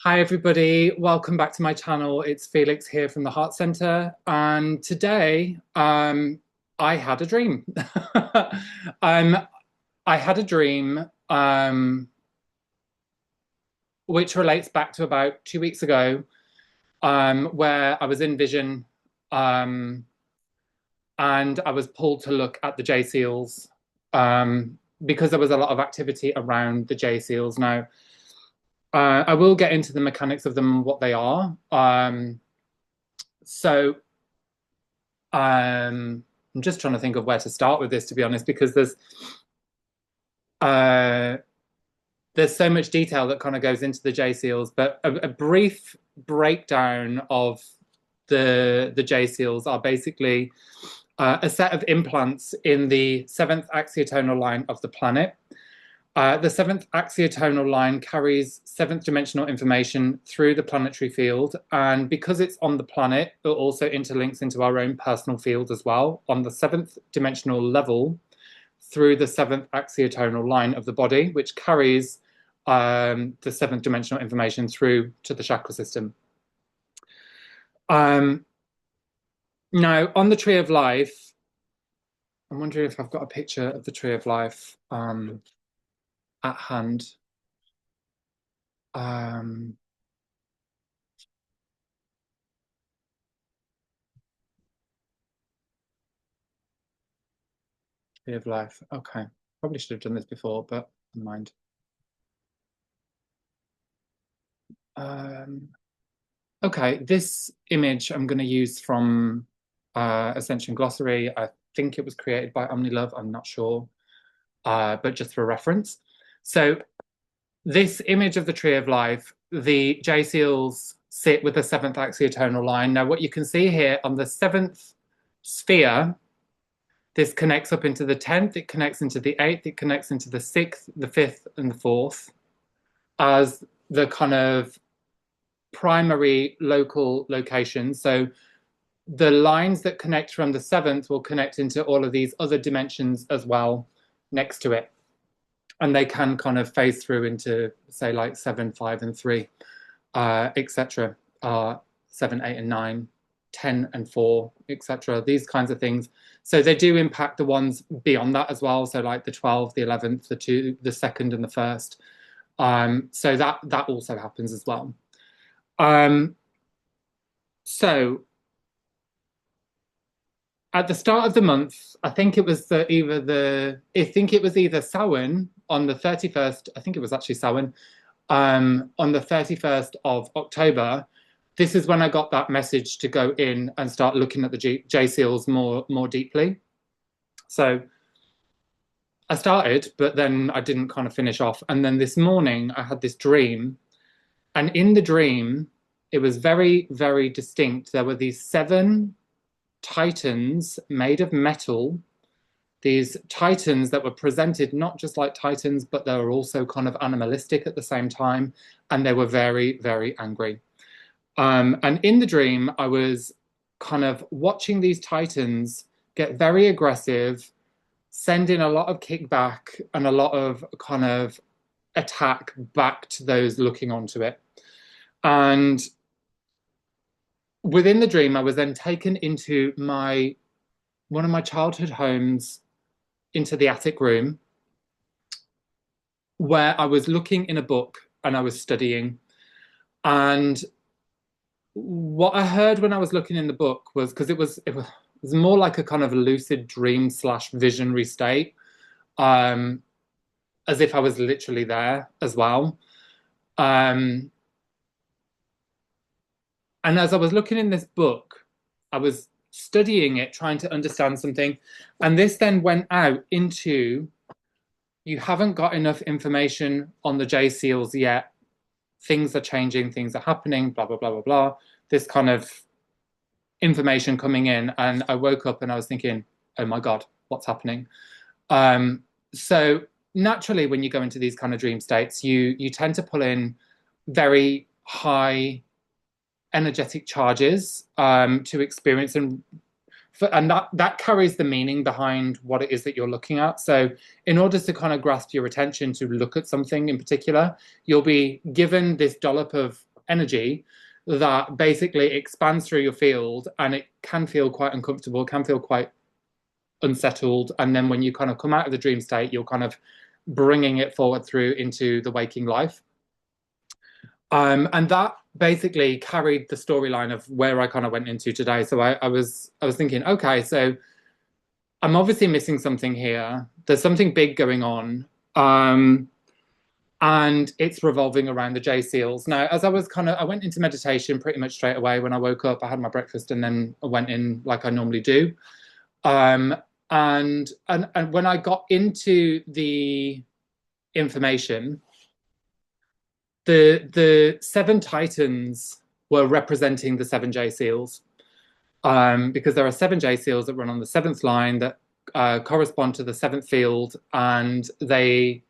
Hi everybody, welcome back to my channel. It's Felix here from the Heart Center, and today I had a dream. um, I had a dream which relates back to about 2 weeks ago, where I was in vision, um, and I was pulled to look at the J seals because there was a lot of activity around the J seals. Now, I will get into the mechanics of them, what they are. So I'm just trying to think of where to start with this, to be honest, because uh, there's so much detail that kind of goes into the J seals. But a brief breakdown of the J seals are basically a set of implants in the seventh axiotonal line of the planet. The seventh axiotonal line carries seventh dimensional information through the planetary field. And because it's on the planet, it also interlinks into our own personal field as well on the seventh dimensional level through the seventh axiotonal line of the body, which carries the seventh dimensional information through to the chakra system. Now, on the Tree of Life, I'm wondering if I've got a picture of the Tree of Life at hand. Tree of Life. Okay. Probably should have done this before, but never mind. Okay, this image I'm going to use from Ascension Glossary. I think it was created by OmniLove. I'm not sure, but just for reference. So this image of the Tree of Life, the J seals sit with the seventh axiotonal line. Now, what you can see here on the seventh sphere, this connects up into the 10th, it connects into the 8th, it connects into the 6th, the 5th, and the 4th as the kind of primary local locations. So the lines that connect from the 7th will connect into all of these other dimensions as well next to it. And they can kind of phase through into, say, like 7, 5, and 3, etc. 7, 8, and 9, 10 and 4, etc. These kinds of things. So they do impact the ones beyond that as well. So like the 12th, the 11th, the 2, the 2nd, and the 1st. So that also happens as well. So at the start of the month, I think it was either Samhain on the 31st. I think it was actually Samhain on the 31st of October. This is when I got that message to go in and start looking at the J seals more deeply. So I started, but then I didn't kind of finish off. And then this morning I had this dream, and in the dream, it was very, very distinct. There were these 7 titans made of metal, these titans that were presented not just like titans, but they were also kind of animalistic at the same time, and they were very, very angry. And in the dream, I was kind of watching these titans get very aggressive, send in a lot of kickback and a lot of kind of attack back to those looking onto it. And within the dream, I was then taken into one of my childhood homes, into the attic room, where I was looking in a book and I was studying. And what I heard when I was looking in the book was, because it was more like a kind of lucid dream / visionary state, as if I was literally there as well. And as I was looking in this book, I was studying it, trying to understand something. And this then went out into, you haven't got enough information on the J seals yet. Things are changing, things are happening, blah, blah, blah, blah, blah. This kind of information coming in. And I woke up and I was thinking, oh my God, what's happening? So naturally, when you go into these kind of dream states, you tend to pull in very high energetic charges to experience, and that carries the meaning behind what it is that you're looking at. So in order to kind of grasp your attention to look at something in particular, you'll be given this dollop of energy that basically expands through your field, and it can feel quite uncomfortable, can feel quite unsettled. And then when you kind of come out of the dream state, you're kind of bringing it forward through into the waking life. And that basically carried the storyline of where I kind of went into today. So I was thinking, okay, so I'm obviously missing something here. There's something big going on. And it's revolving around the J seals. Now, as I went into meditation pretty much straight away when I woke up. I had my breakfast and then I went in like I normally do. And when I got into the information, the seven titans were representing the seven J seals, because there are seven J seals that run on the seventh line that correspond to the seventh field, and the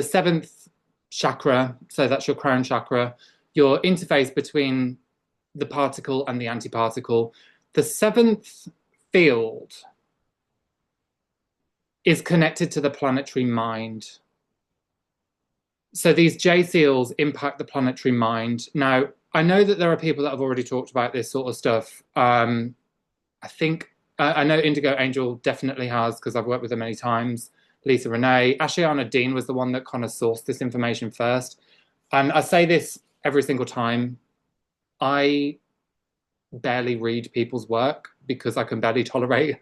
seventh chakra, so that's your crown chakra, your interface between the particle and the antiparticle. The seventh field is connected to the planetary mind. So these J seals impact the planetary mind. Now, I know that there are people that have already talked about this sort of stuff. I think I know Indigo Angel definitely has, because I've worked with her many times. Lisa Renee, Ashiana Dean was the one that kind of sourced this information first. And I say this every single time. I barely read people's work because I can barely tolerate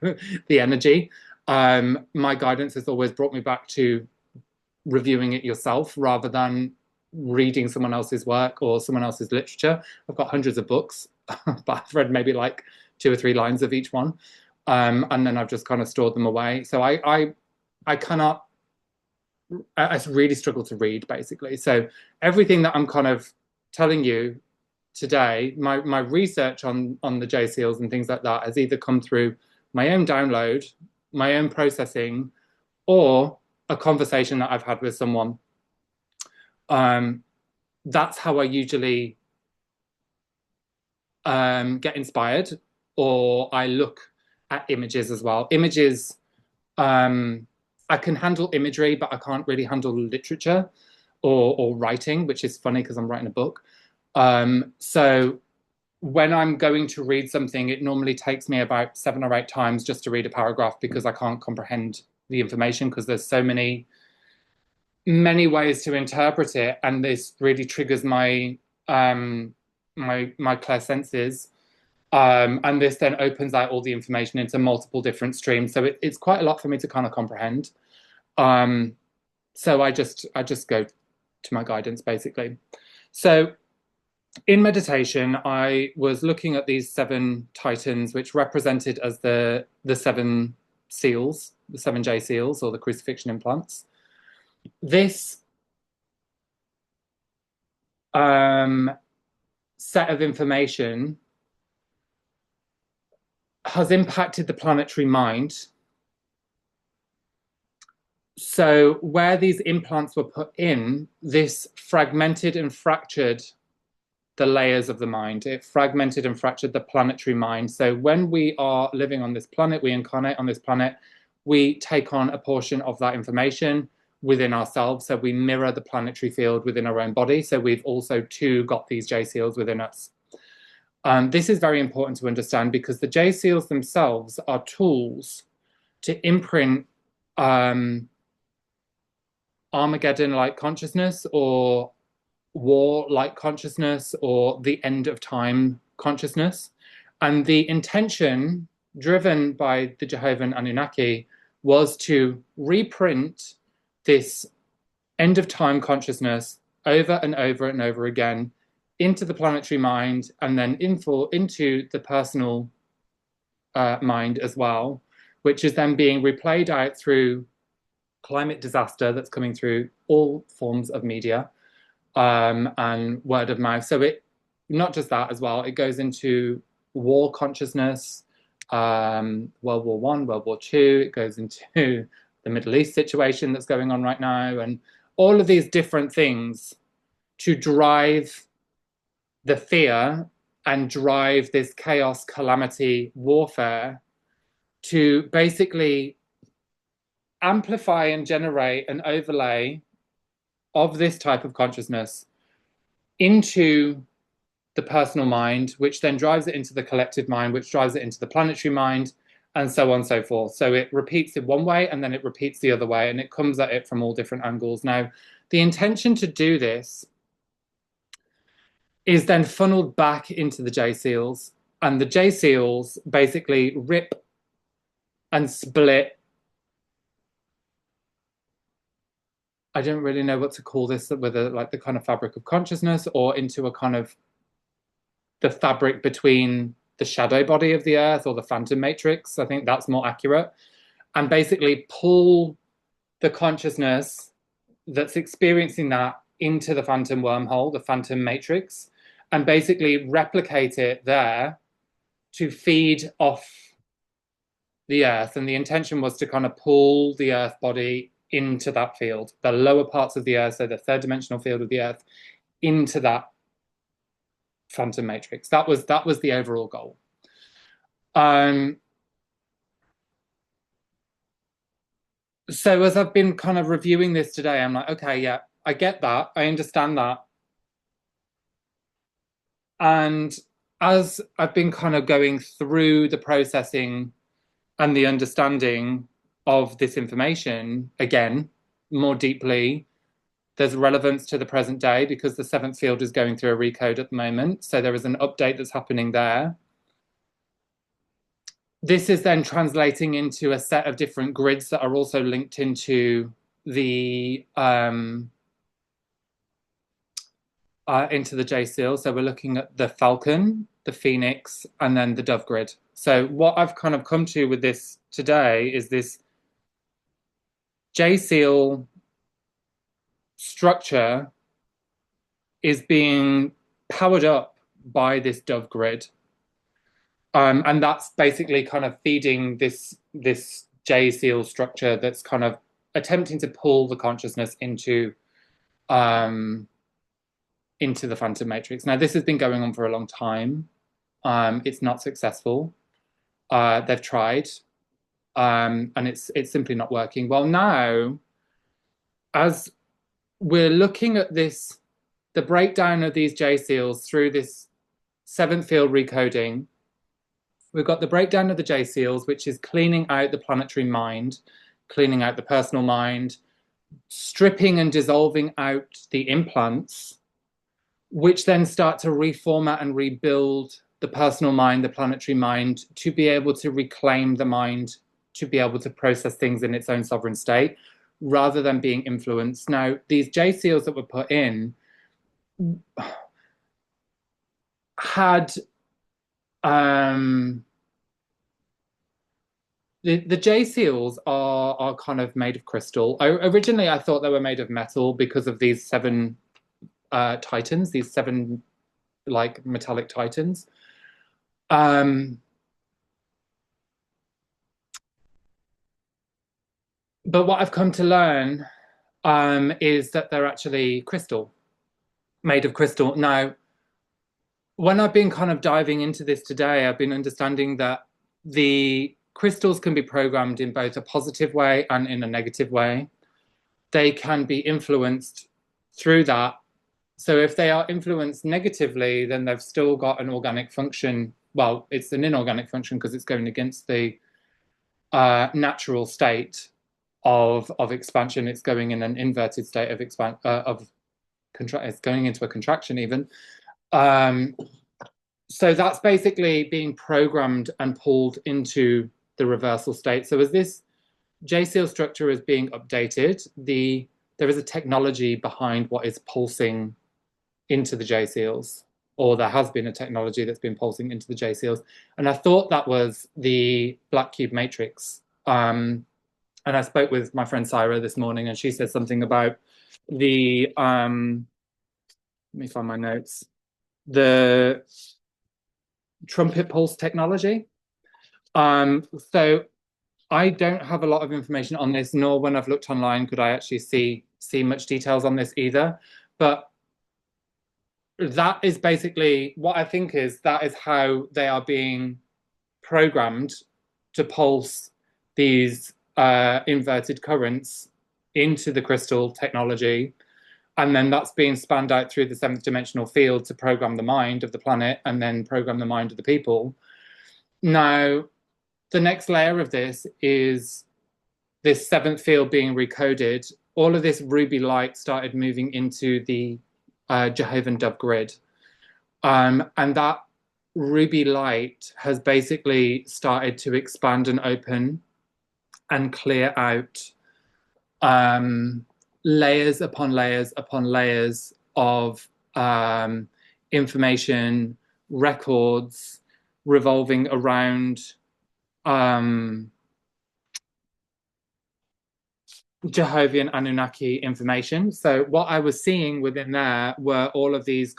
the energy. My guidance has always brought me back to reviewing it yourself rather than reading someone else's work or someone else's literature. I've got hundreds of books, but I've read maybe like 2 or 3 lines of each one. And then I've just kind of stored them away. So I cannot, I really struggle to read, basically. So everything that I'm kind of telling you today, my research on the J seals and things like that has either come through my own download, my own processing, or a conversation that I've had with someone. That's how I usually get inspired, or I look at images as well. Images, I can handle imagery, but I can't really handle literature or writing, which is funny because I'm writing a book. So when I'm going to read something, it normally takes me about 7 or 8 times just to read a paragraph, because I can't comprehend the information, because there's so many ways to interpret it, and this really triggers my my clair senses. And this then opens out all the information into multiple different streams. So it's quite a lot for me to kind of comprehend. So I just go to my guidance, basically. So in meditation, I was looking at these 7 titans, which represented as the 7 seals, the 7 J seals, or the crucifixion implants. This set of information has impacted the planetary mind. So where these implants were put in, this fragmented and fractured the layers of the mind. It fragmented and fractured the planetary mind. So when we are living on this planet, we incarnate on this planet, we take on a portion of that information within ourselves. So we mirror the planetary field within our own body. So we've also too got these J seals within us. This is very important to understand, because the J seals themselves are tools to imprint Armageddon-like consciousness, or war-like consciousness, or the end of time consciousness. And the intention driven by the Jehovah Anunnaki was to reprint this end of time consciousness over and over and over again into the planetary mind, and then into the personal mind as well, which is then being replayed out through climate disaster that's coming through all forms of media, and word of mouth. So it, not just that as well, it goes into war consciousness, World War I, World War II. It goes into the Middle East situation that's going on right now, and all of these different things to drive the fear and drive this chaos, calamity, warfare, to basically amplify and generate an overlay of this type of consciousness into the personal mind, which then drives it into the collective mind, which drives it into the planetary mind, and so on and so forth. So it repeats it one way and then it repeats the other way, and it comes at it from all different angles. Now, the intention to do this is then funneled back into the J seals, and the J seals basically rip and split. I don't really know what to call this, whether like the kind of fabric of consciousness or into a kind of the fabric between the shadow body of the earth or the phantom matrix. I think that's more accurate. And basically pull the consciousness that's experiencing that into the phantom wormhole, the phantom matrix, and basically replicate it there to feed off the earth. And the intention was to kind of pull the earth body into that field, the lower parts of the earth, so the third dimensional field of the earth, into that phantom matrix. That was the overall goal. So as I've been kind of reviewing this today, I'm like, okay, yeah, I get that, I understand that. And as I've been kind of going through the processing and the understanding of this information again more deeply, there's relevance to the present day because the seventh field is going through a recode at the moment. So there is an update that's happening there. This is then translating into a set of different grids that are also linked into the J seal. So we're looking at the Falcon, the Phoenix, and then the Dove grid. So what I've kind of come to with this today is this J seal structure is being powered up by this Dove grid. And that's basically kind of feeding this J seal structure that's kind of attempting to pull the consciousness into the phantom matrix. Now, this has been going on for a long time. It's not successful. They've tried, and it's simply not working. Well, now, as we're looking at this, the breakdown of these J seals through this seventh field recoding, we've got the breakdown of the J seals, which is cleaning out the planetary mind, cleaning out the personal mind, stripping and dissolving out the implants, which then start to reformat and rebuild the personal mind, the planetary mind, to be able to reclaim the mind, to be able to process things in its own sovereign state, rather than being influenced. Now, these J seals that were put in had the J seals are kind of made of crystal. Originally, I thought they were made of metal because of these seven titans, these seven like metallic titans. But what I've come to learn is that they're actually crystal, made of crystal. Now, when I've been kind of diving into this today, I've been understanding that the crystals can be programmed in both a positive way and in a negative way. They can be influenced through that. So if they are influenced negatively, then they've still got an organic function. Well, it's an inorganic function because it's going against the natural state of expansion. It's going in an inverted state of it's going into a contraction even. So that's basically being programmed and pulled into the reversal state. So as this J seal structure is being updated, there is a technology behind what is pulsing into the J seals, or there has been a technology that's been pulsing into the J seals. And I thought that was the Black Cube Matrix. And I spoke with my friend Syra this morning, and she said something about the let me find my notes. The trumpet pulse technology. So I don't have a lot of information on this, nor when I've looked online could I actually see much details on this either. But that is basically what I think is that is how they are being programmed to pulse these inverted currents into the crystal technology. And then that's being spanned out through the seventh dimensional field to program the mind of the planet and then program the mind of the people. Now, the next layer of this is this seventh field being recoded. All of this ruby light started moving into the Jehovah Dove grid. And that ruby light has basically started to expand and open and clear out layers upon layers upon layers of information, records revolving around Jehovah and Anunnaki information. So what I was seeing within there were all of these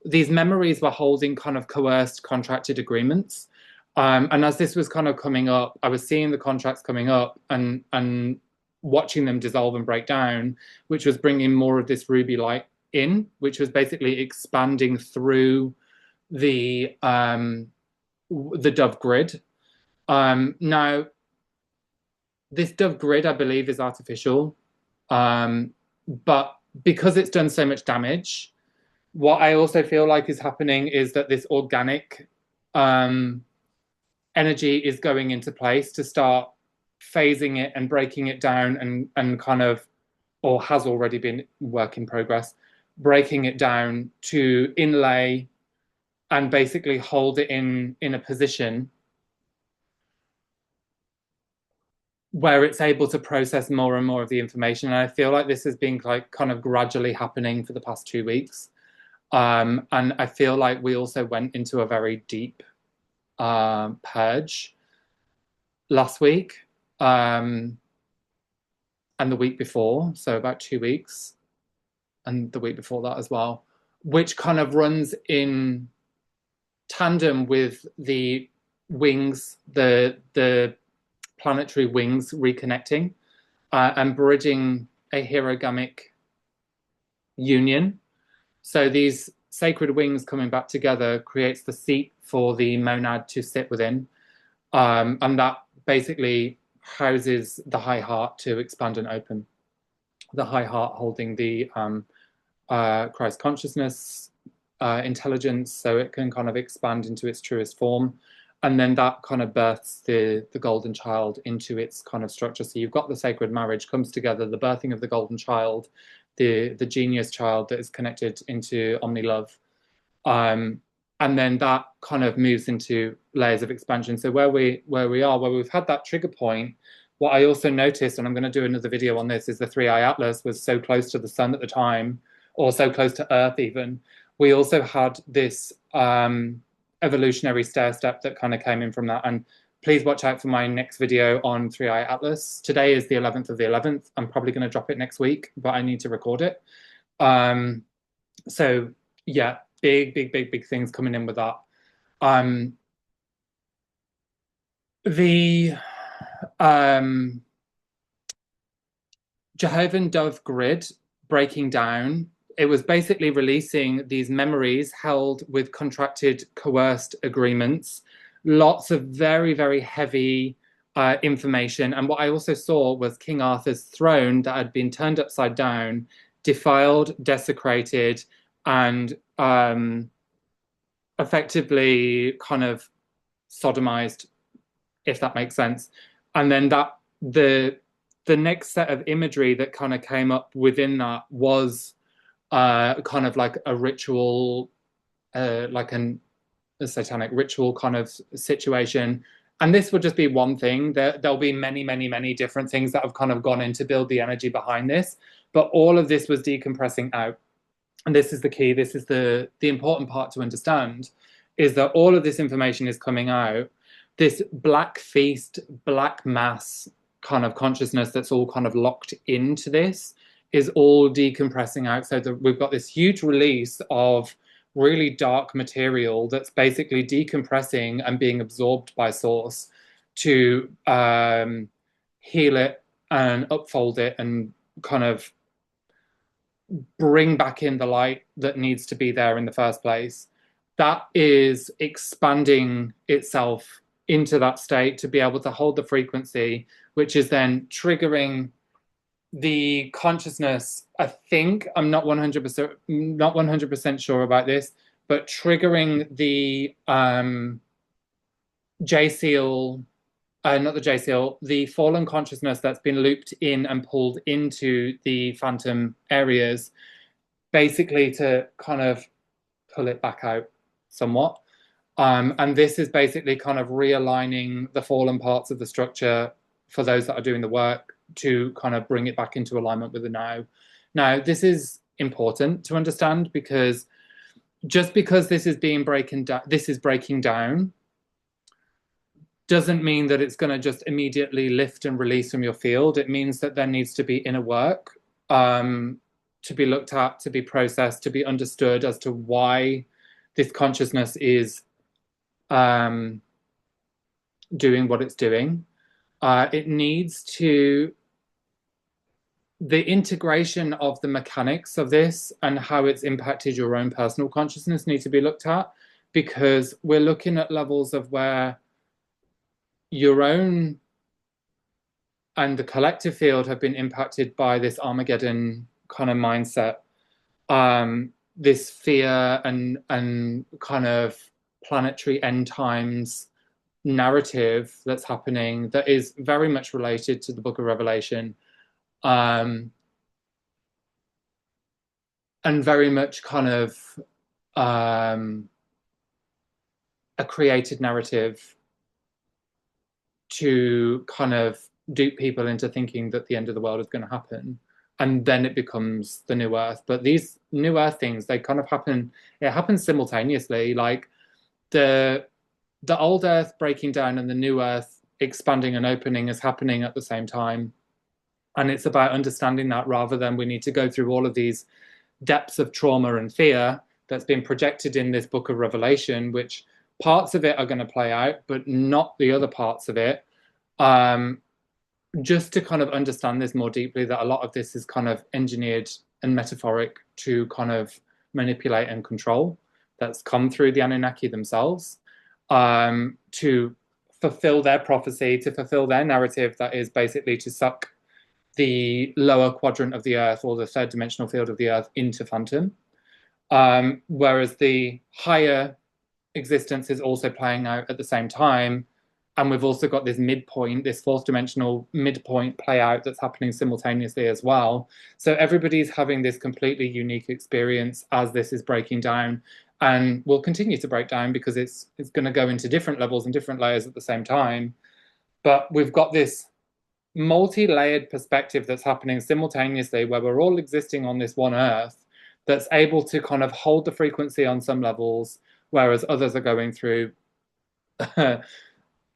these memories were holding kind of coerced contracted agreements. And as this was kind of coming up, I was seeing the contracts coming up and watching them dissolve and break down, which was bringing more of this ruby light in, which was basically expanding through the Dove grid. Now, this Dove grid, I believe, is artificial, but because it's done so much damage, what I also feel like is happening is that this organic energy is going into place to start phasing it and breaking it down and kind of, or has already been work in progress, breaking it down to inlay and basically hold it in a position where it's able to process more and more of the information. And I feel like this has been like kind of gradually happening for the past 2 weeks. And I feel like we also went into a very deep purge last week and the week before, so about 2 weeks, and the week before that as well, which kind of runs in tandem with the wings, the planetary wings reconnecting and bridging a hierogamic union. So these sacred wings coming back together creates the seat for the monad to sit within. And that basically houses the high heart to expand and open. The high heart holding the Christ consciousness, intelligence, so it can kind of expand into its truest form. And then that kind of births the golden child into its kind of structure. So you've got the sacred marriage comes together, the birthing of the golden child, the genius child that is connected into Omni Love. And then that kind of moves into layers of expansion. So where we've had that trigger point, what I also noticed, and I'm going to do another video on this, is the 3i Atlas was so close to the sun at the time, or so close to Earth even. We also had this evolutionary stair step that kind of came in from that. And please watch out for my next video on 3i Atlas. Today is the 11th of the 11th. I'm probably going to drop it next week, but I need to record it. So yeah, big things coming in with that. The Jehovah Dove grid breaking down, it was basically releasing these memories held with contracted, coerced agreements, lots of very heavy information. And what I also saw was King Arthur's throne that had been turned upside down, defiled, desecrated, and effectively kind of sodomized, if that makes sense. And then that the next set of imagery that kind of came up within that was kind of like a ritual, like a satanic ritual kind of situation. And this would just be one thing. There'll be many different things that have kind of gone in to build the energy behind this. But all of this was decompressing out. And this is the key. This is the important part to understand, is that all of this information is coming out. This black feast, black mass kind of consciousness that's all kind of locked into this is all decompressing out. So we've got this huge release of really dark material that's basically decompressing and being absorbed by Source to heal it and upfold it and kind of bring back in the light that needs to be there in the first place. That is expanding itself into that state to be able to hold the frequency, which is then triggering the consciousness, I think, I'm not 100% sure about this, but triggering the JSEAL, not the JSEAL, the fallen consciousness that's been looped in and pulled into the phantom areas, basically to kind of pull it back out somewhat. And this is basically kind of realigning the fallen parts of the structure for those that are doing the work to kind of bring it back into alignment with the now. Now, this is important to understand because just because this is breaking down, doesn't mean that it's going to just immediately lift and release from your field. It means that there needs to be inner work to be looked at, to be processed, to be understood as to why this consciousness is doing what it's doing. It needs to, the integration of the mechanics of this and how it's impacted your own personal consciousness need to be looked at, because we're looking at levels of where your own and the collective field have been impacted by this Armageddon kind of mindset, this fear and kind of planetary end times narrative that's happening that is very much related to the Book of Revelation, and very much kind of a created narrative to kind of dupe people into thinking that the end of the world is going to happen, and then it becomes the new earth. But these new earth things, they kind of happen, it happens simultaneously. Like the old earth breaking down and the new earth expanding and opening is happening at the same time. And it's about understanding that, rather than we need to go through all of these depths of trauma and fear that's been projected in this Book of Revelation, which parts of it are going to play out, but not the other parts of it. Just to kind of understand this more deeply, that a lot of this is kind of engineered and metaphoric to kind of manipulate and control, that's come through the Anunnaki themselves, to fulfill their prophecy, to fulfill their narrative, that is basically to suck the lower quadrant of the earth, or the third dimensional field of the earth, into phantom. Whereas the higher existence is also playing out at the same time. And we've also got this midpoint, this fourth dimensional midpoint play out that's happening simultaneously as well. So everybody's having this completely unique experience as this is breaking down, and will continue to break down because it's going to go into different levels and different layers at the same time. But we've got this multi-layered perspective that's happening simultaneously, where we're all existing on this one earth that's able to kind of hold the frequency on some levels, whereas others are going through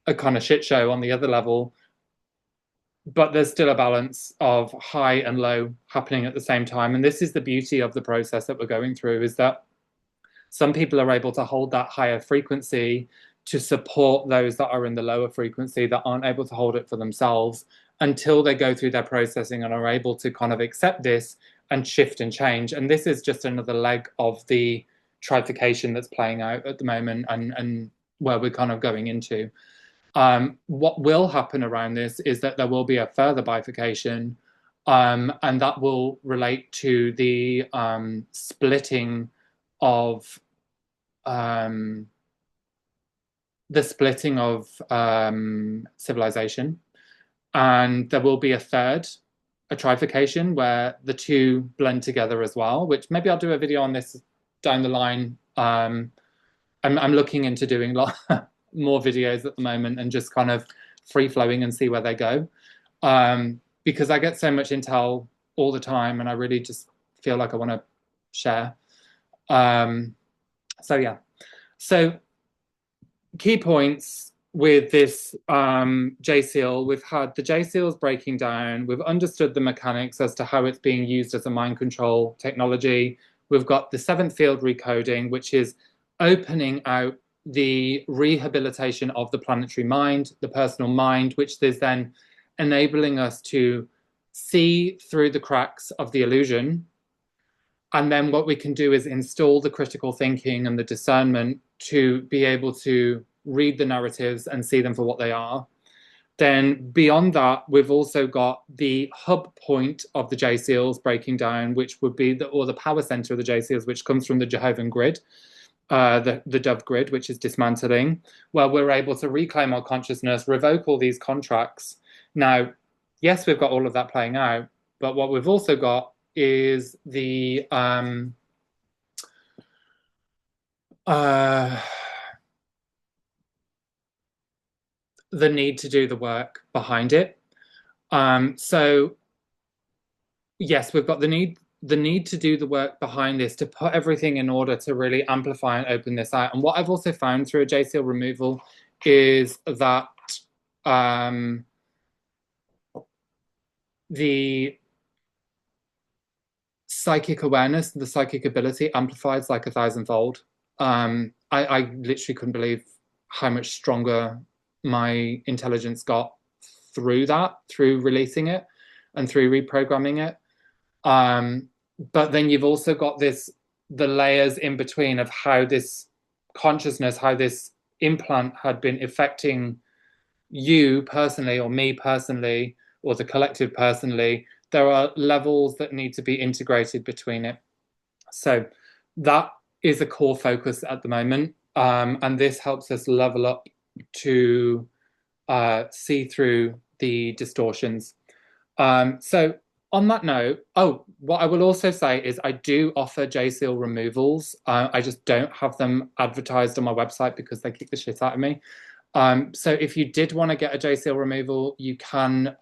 a kind of shit show on the other level. But there's still a balance of high and low happening at the same time. And this is the beauty of the process that we're going through, is that some people are able to hold that higher frequency to support those that are in the lower frequency that aren't able to hold it for themselves, until they go through their processing and are able to kind of accept this and shift and change. And this is just another leg of the trifurcation that's playing out at the moment, and where we're kind of going into. What will happen around this is that there will be a further bifurcation, and that will relate to the splitting of civilization. And there will be a trifurcation, where the two blend together as well, which maybe I'll do a video on this down the line. I'm looking into doing more videos at the moment, and just kind of free flowing and see where they go, because I get so much intel all the time, and I really just feel like I want to share. So yeah, so key points with this JSEAL. We've had the JSEALs breaking down. We've understood the mechanics as to how it's being used as a mind control technology. We've got the seventh field recoding, which is opening out the rehabilitation of the planetary mind, the personal mind, which is then enabling us to see through the cracks of the illusion. And then what we can do is install the critical thinking and the discernment to be able to read the narratives and see them for what they are. Then beyond that, we've also got the hub point of the J seals breaking down, which would be or the power center of the J seals, which comes from the Jehovah grid, the Dove grid, which is dismantling, where we're able to reclaim our consciousness, revoke all these contracts. Now, yes, we've got all of that playing out, but what we've also got is the need to do the work behind it. So yes, we've got the need to do the work behind this to put everything in order to really amplify and open this out. And what I've also found through a J seal removal is that the psychic awareness, the psychic ability amplifies like 1,000-fold. I literally couldn't believe how much stronger my intelligence got through that, through releasing it and through reprogramming it. But then you've also got the layers in between of how this consciousness, how this implant had been affecting you personally, or me personally, or the collective personally. There are levels that need to be integrated between it. So that is a core focus at the moment. And this helps us level up to see through the distortions. So on that note, what I will also say is I do offer J-Seal removals. I just don't have them advertised on my website because they kick the shit out of me. So if you did want to get a J-Seal removal, you can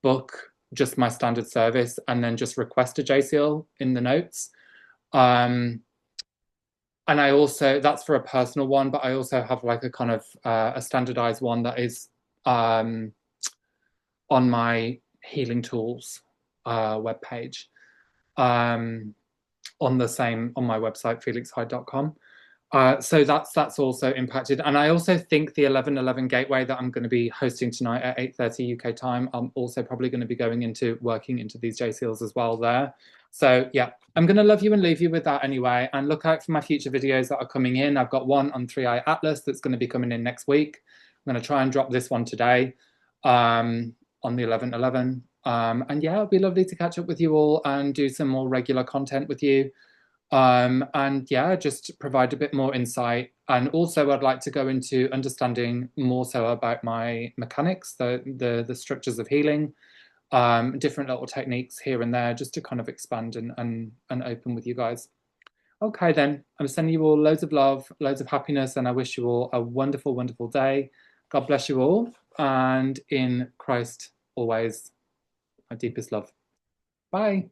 book just my standard service and then just request a J-Seal in the notes. And I also, that's for a personal one, but I also have like a kind of a standardized one that is on my Healing Tools webpage, on my website, felixhyde.com. So that's also impacted. And I also think the 11:11 gateway that I'm going to be hosting tonight at 8:30 UK time, I'm also probably going to be working into these J seals as well there. So yeah, I'm going to love you and leave you with that anyway. And look out for my future videos that are coming in. I've got one on 3i Atlas that's going to be coming in next week. I'm going to try and drop this one today on the 11:11. And yeah, it'll be lovely to catch up with you all and do some more regular content with you. And yeah, just provide a bit more insight. And also I'd like to go into understanding more so about my mechanics, the structures of healing, different little techniques here and there, just to kind of expand and open with you guys. Okay, then I'm sending you all loads of love, loads of happiness, and I wish you all a wonderful, wonderful day. God bless you all, and in Christ always, my deepest love. Bye.